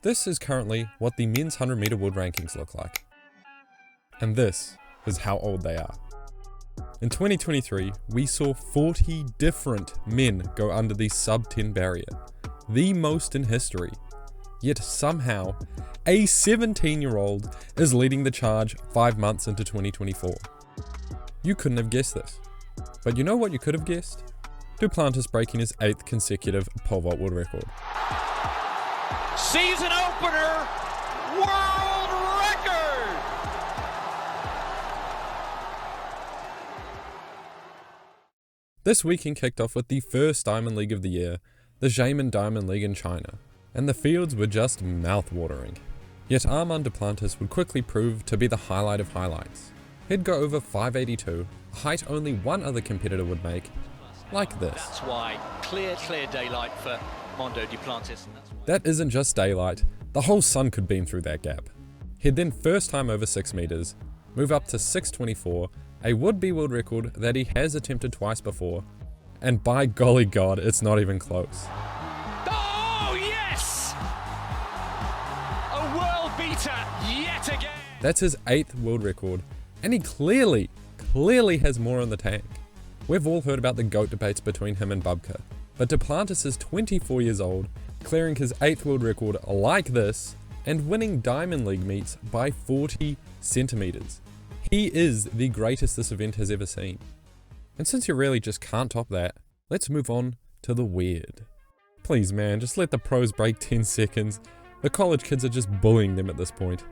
This is currently what the men's 100 meter world rankings look like. And this is how old they are. In 2023, we saw 40 different men go under the sub 10 barrier, the most in history. Yet somehow, a 17-year-old is leading the charge 5 months into 2024. You couldn't have guessed this. But you know what you could have guessed? Duplantis breaking his 8th consecutive pole vault world record. Season opener, world record! This weekend kicked off with the first Diamond League of the year, the Xiamen Diamond League in China, and the fields were just mouth-watering. Yet Armand Duplantis would quickly prove to be the highlight of highlights. He'd go over 582, a height only one other competitor would make, like this. That's why clear daylight for Armand Duplantis. That isn't just daylight, the whole sun could beam through that gap. He'd then first time over 6 meters, move up to 624, a would-be world record that he has attempted twice before, and by golly god, it's not even close. Oh yes! A world beater yet again! That's his 8th world record, and he clearly has more in the tank. We've all heard about the GOAT debates between him and Bubka, but Duplantis is 24 years old, clearing his 8th world record like this, and winning Diamond League meets by 40 centimeters. He is the greatest this event has ever seen. And since you really just can't top that, let's move on to the weird. Please man, just let the pros break 10 seconds. The college kids are just bullying them at this point.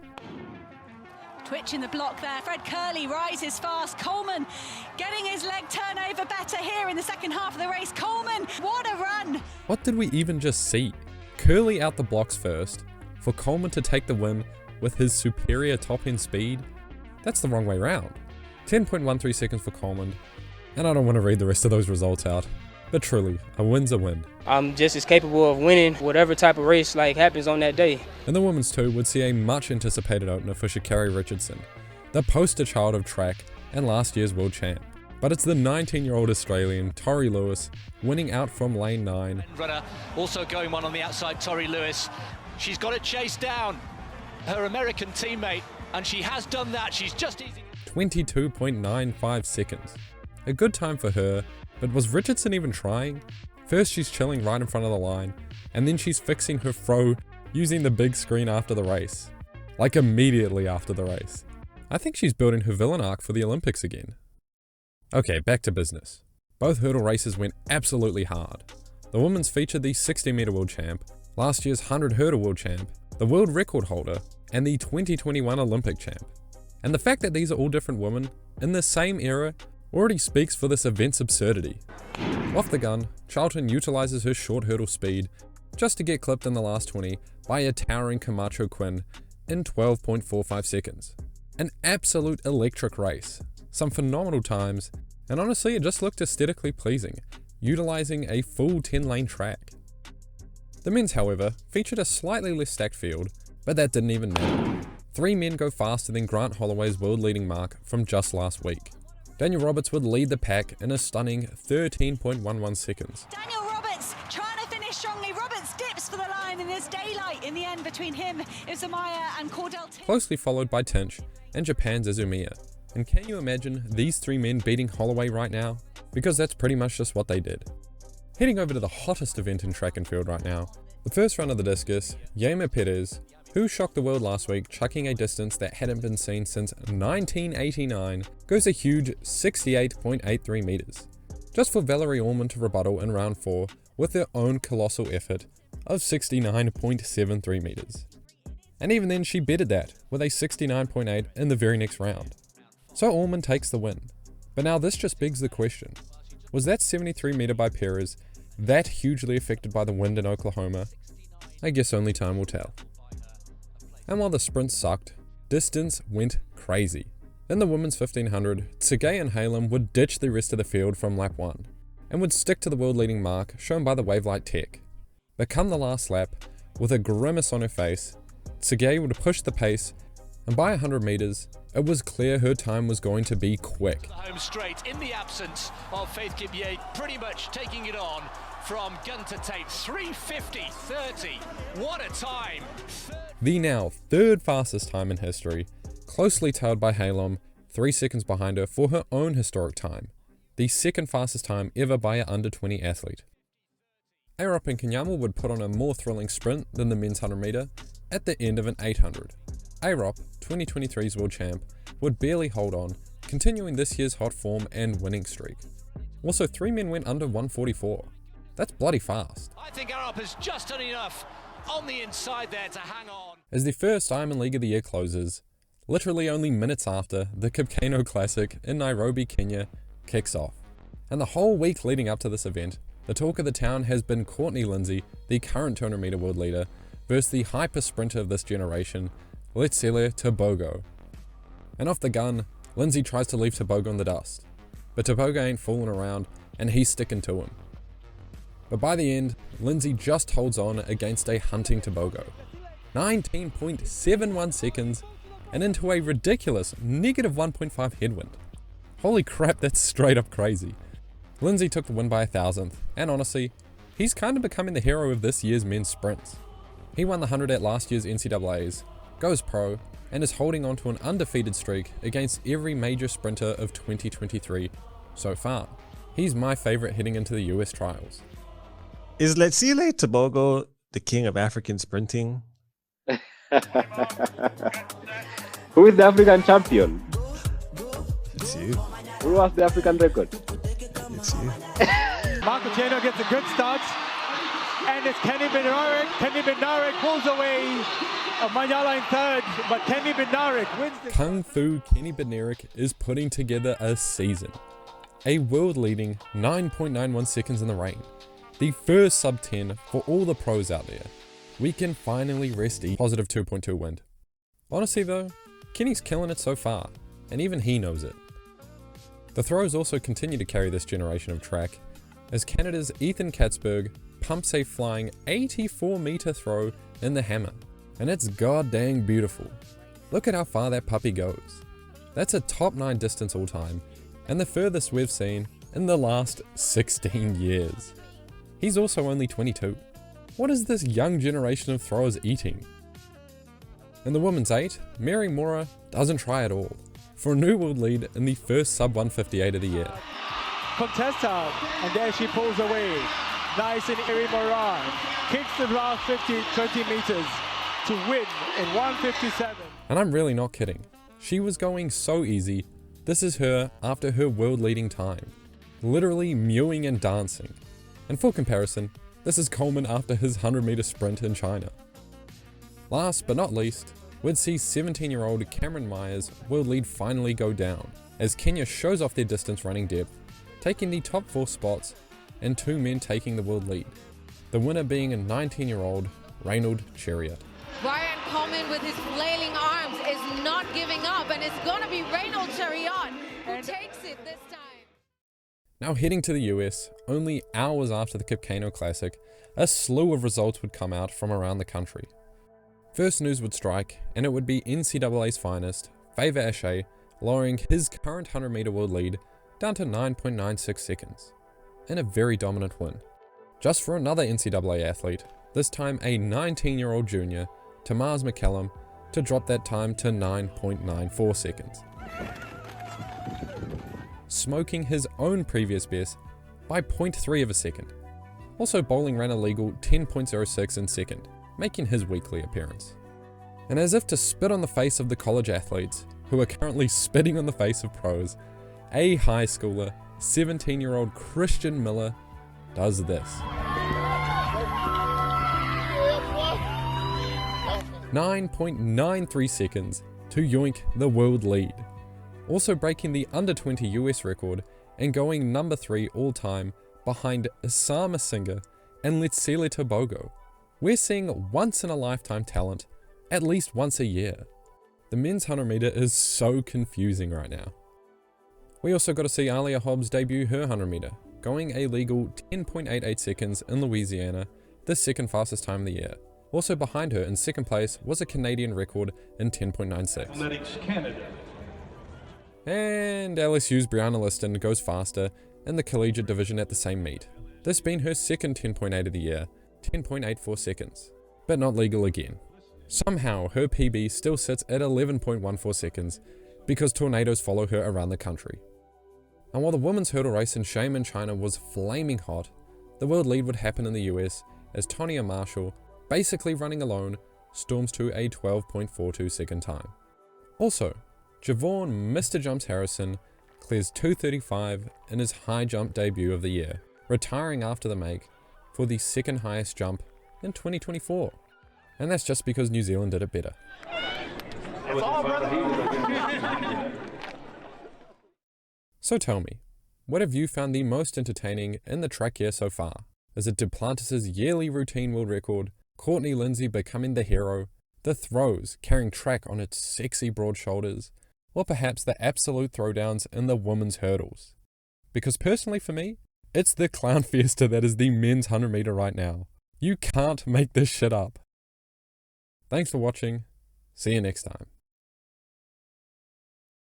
Twitch in the block there. Fred Kerley rises fast. Coleman getting his leg turnover better here in the second half of the race. Coleman, what a run! What did we even just see? Kerley out the blocks first, for Coleman to take the win with his superior top end speed? That's the wrong way round. 10.13 seconds for Coleman, and I don't want to read the rest of those results out. But truly, a win's a win. I'm just as capable of winning whatever type of race happens on that day. And the women's too would see a much anticipated opener for Tsegay Richardson, the poster child of track and last year's world champ. But it's the 19-year-old Australian Torrie Lewis winning out from lane 9. Runner also going on the outside, Torrie Lewis. She's got to chase down her American teammate, and she has done that. She's just easing. 22.95 seconds. A good time for her. But was Richardson even trying? First she's chilling right in front of the line, and then she's fixing her throw using the big screen after the race. Like immediately after the race. I think she's building her villain arc for the Olympics again. Okay, back to business. Both hurdle races went absolutely hard. The women's featured the 60 meter world champ, last year's 100 hurdle world champ, the world record holder, and the 2021 Olympic champ. And the fact that these are all different women in the same era already speaks for this event's absurdity. Off the gun, Charlton utilises her short hurdle speed just to get clipped in the last 20 by a towering Camacho Quinn in 12.45 seconds. An absolute electric race, some phenomenal times, and honestly it just looked aesthetically pleasing, utilising a full 10-lane track. The men's, however, featured a slightly less stacked field, but that didn't even matter. 3 men go faster than Grant Holloway's world-leading mark from just last week. Daniel Roberts would lead the pack in a stunning 13.11 seconds. Daniel Roberts trying to finish strongly. Roberts dips for the line, and there's daylight in the end between him, Izumaya, and Cordell. Closely followed by Tinch and Japan's Izumiya. And can you imagine these 3 men beating Holloway right now? Because that's pretty much just what they did. Heading over to the hottest event in track and field right now, the first run of the discus, Xiamen China, who shocked the world last week, chucking a distance that hadn't been seen since 1989, goes a huge 68.83 meters. Just for Valerie Allman to rebuttal in round 4 with her own colossal effort of 69.73 meters. And even then she bettered that with a 69.8 in the very next round. So Allman takes the win. But now this just begs the question, was that 73 meter by Perez that hugely affected by the wind in Oklahoma? I guess only time will tell. And while the sprint sucked, distance went crazy. In the women's 1500, Tsegay and Halem would ditch the rest of the field from lap 1, and would stick to the world-leading mark shown by the Wavelight Tech. But come the last lap, with a grimace on her face, Tsegay would push the pace, and by 100 meters, it was clear her time was going to be quick. The home straight in the absence of Faith Kipyé, pretty much taking it on from Gunter Tate, 3:50.30. What a time! The now third fastest time in history, closely tailed by Halom, 3 seconds behind her for her own historic time, the second fastest time ever by an under-20 athlete. Arop and Kenyama would put on a more thrilling sprint than the men's 100 meter at the end of an 800. Arop, 2023's world champ, would barely hold on, continuing this year's hot form and winning streak. Also, 3 men went under 144. That's bloody fast. I think Arop has just done enough on the inside there to hang on. As the first Ironman League of the Year closes, literally only minutes after the Keino Classic in Nairobi, Kenya kicks off. And the whole week leading up to this event, the talk of the town has been Courtney Lindsey, the current 200 meter world leader, versus the hyper sprinter of this generation, Lindsey Tobogo. And off the gun, Lindsey tries to leave Tobogo in the dust, but Tobogo ain't fooling around and he's sticking to him. But by the end, Lindsey just holds on against a hunting Tobogo. 19.71 seconds and into a ridiculous negative 1.5 headwind. Holy crap, that's straight up crazy. Lindsey took the win by 1,000th, and honestly, he's kind of becoming the hero of this year's men's sprints. He won the 100 at last year's NCAAs, goes pro, and is holding on to an undefeated streak against every major sprinter of 2023 so far. He's my favourite heading into the US trials. Is Letsile Tobogo the king of African sprinting? Who is the African champion? It's you. Who has the African record? It's you. Marco Keino gets a good start. And it's Kenny Bednarek. Kenny Bednarek pulls away Manyala in third, but Kenny Bednarek wins the... Kung Fu Kenny Bednarek is putting together a season. A world-leading 9.91 seconds in the rain. The first sub-10 for all the pros out there. We can finally rest easy. Positive 2.2 wind. Honestly though, Kenny's killing it so far, and even he knows it. The throws also continue to carry this generation of track, as Canada's Ethan Katzberg pumps a flying 84-meter throw in the hammer, and it's god dang beautiful. Look at how far that puppy goes. That's a top 9 distance all time, and the furthest we've seen in the last 16 years. He's also only 22. What is this young generation of throwers eating? In the women's 8, Mary Moraa doesn't try at all, for a new world lead in the first sub 158 of the year. Contestant, and there she pulls away. Nice and airy Moraa kicks the last 20 meters to win in 1:57. And I'm really not kidding. She was going so easy. This is her after her world leading time. Literally mewing and dancing. And for comparison, this is Coleman after his 100-meter sprint in China. Last but not least, we'd see 17-year-old Cameron Myers' world lead finally go down, as Kenya shows off their distance running depth, taking the top 4 spots and 2 men taking the world lead. The winner being a 19-year-old Reynold Chariot. Brian Coleman with his flailing arms is not giving up, and it's going to be Reynold Chariot who takes it this time. Now heading to the US, only hours after the Keino Classic, a slew of results would come out from around the country. First news would strike, and it would be NCAA's finest, Favor Ashe, lowering his current 100-meter world lead down to 9.96 seconds, in a very dominant win. Just for another NCAA athlete, this time a 19-year-old junior, Tamaz McCallum, to drop that time to 9.94 seconds. Smoking his own previous best by 0.3 of a second. Also, Bowling ran a legal 10.06 in second, making his weekly appearance. And as if to spit on the face of the college athletes, who are currently spitting on the face of pros, a high schooler, 17-year-old Christian Miller, does this. 9.93 seconds to yoink the world lead. Also breaking the under-20 US record and going number 3 all-time behind Osama Singa and Letsile Tobogo. We're seeing once-in-a-lifetime talent at least once a year. The men's 100 meter is so confusing right now. We also got to see Alia Hobbs debut her 100 meter, going a legal 10.88 seconds in Louisiana, the second fastest time of the year. Also behind her in second place was a Canadian record in 10.96. Athletics Canada. And LSU's Brianna Liston goes faster in the collegiate division at the same meet, this being her second 10.8 of the year, 10.84 seconds, but not legal again. Somehow her PB still sits at 11.14 seconds because tornadoes follow her around the country. And while the women's hurdle race in Xiamen China was flaming hot, the world lead would happen in the US as Tonya Marshall, basically running alone, storms to a 12.42 second time. Also, Javon Mr. Jumps Harrison clears 2:35 in his high jump debut of the year, retiring after the make for the second highest jump in 2024. And that's just because New Zealand did it better. So tell me, what have you found the most entertaining in the track year so far? Is it Duplantis' yearly routine world record, Courtney Lindsey becoming the hero, the throws carrying track on its sexy broad shoulders, or perhaps the absolute throwdowns in the women's hurdles? Because personally for me, it's the clown fiesta that is the men's 100 meter right now. You can't make this shit up. Thanks for watching. See you next time.